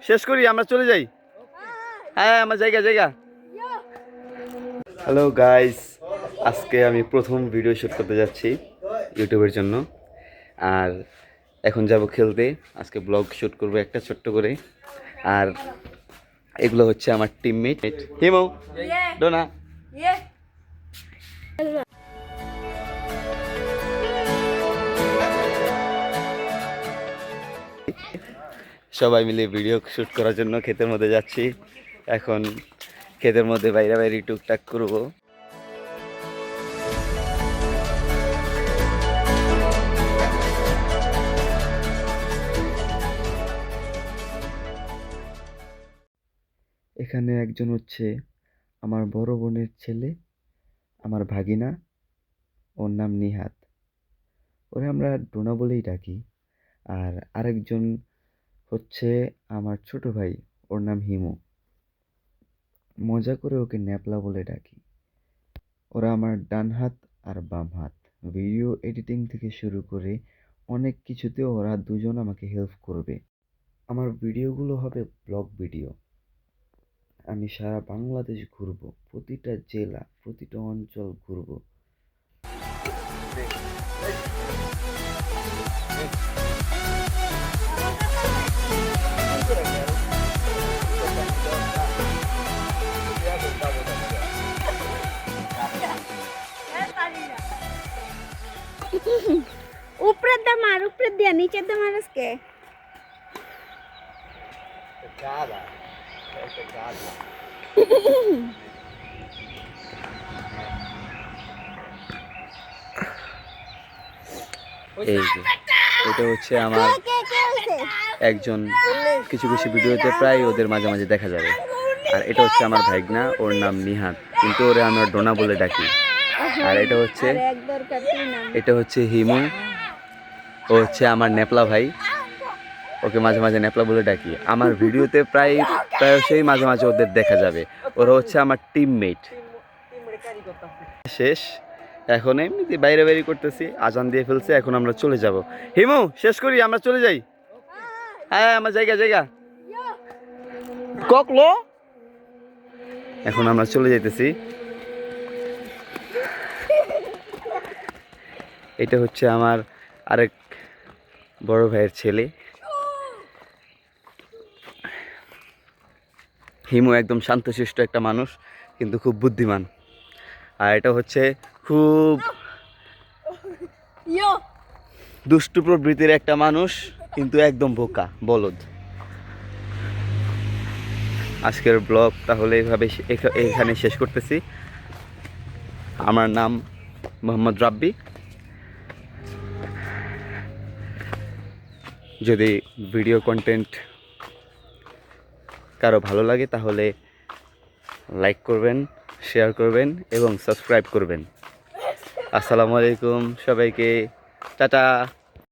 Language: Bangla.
শেষ করি আমরা চলে যাই। হ্যাঁ আমার জায়গা। হ্যালো গাইস, আজকে আমি প্রথম ভিডিও শ্যুট করতে যাচ্ছি ইউটিউবের জন্য। আর এখন যাব খেলতে। আজকে ব্লগ শ্যুট করবো একটা ছোট্ট করে। আর এগুলো হচ্ছে আমার টিমমেট হিমু, ডোনা। সবাই মিলে ভিডিও শ্যুট করার জন্য ক্ষেতের মধ্যে যাচ্ছি। এখন ক্ষেতের মধ্যে বাইরে টুকটাক করবো। এখানে একজন হচ্ছে আমার বড় বোনের ছেলে, আমার ভাগিনা। ওর নাম নিহাত, ওরে আমরা ডোনা বলেই ডাকি। আর আরেকজন হচ্ছে আমার ছোট ভাই, ওর নাম হিমু। মজা করে ওকে ন্যাপলা বলে ডাকি। ওরা আমার ডান হাত আর বাম হাত। ভিডিও এডিটিং থেকে শুরু করে অনেক কিছুতে ওরা দুজন আমাকে হেল্প করবে। আমার ভিডিওগুলো হবে ব্লগ ভিডিও। আমি সারা বাংলাদেশ ঘুরবো, প্রতিটা জেলা, প্রতিটা অঞ্চল ঘুরবো। উপরের দা মার, উপরের দিয়া নিচের দা মার আজকে। এই যে এটা হচ্ছে আমার একজন, কিছু ভিডিওতে প্রায় ওদের মাঝে মাঝে দেখা যাবে। আর এটা হচ্ছে আমার ভাইগনা, ওর নাম নিহাত, কিন্তু ওরে আমরা ডোনা বলে ডাকি। আর এটা হচ্ছে হিমু, ও হচ্ছে আমার নেপলা ভাই, ওকে মাঝে মাঝে নেপলা বলে ডাকি। আমার ভিডিওতে প্রায়শই মাঝে মাঝে ওদের দেখা যাবে। ওরা হচ্ছে আমার টিমমেট। শেষ, এখন এমনিতে বাইরে করতেছি, আজান দিয়ে ফেলছে, এখন আমরা চলে যাব। হিমু শেষ করি আমরা চলে যাই। হ্যাঁ আমার জায়গা ককলো। এখন আমরা চলে যাইতেছি। এটা হচ্ছে আমার আরেক বড় ভাইয়ের ছেলে হিমু। একদম শান্তশিষ্ট একটা মানুষ, কিন্তু খুব বুদ্ধিমান। আর এটা হচ্ছে খুব দুষ্টু প্রবৃত্তির একটা মানুষ, কিন্তু একদম বোকা বলদ। আজকের ব্লগ তাহলে এখানে শেষ করতেছি। আমার নাম মোহাম্মদ রাব্বি। যদি ভিডিও কন্টেন্ট কারো ভালো লাগে তাহলে লাইক করবেন, শেয়ার করবেন এবং সাবস্ক্রাইব করবেন। আসসালামু আলাইকুম সবাইকে, টাটা।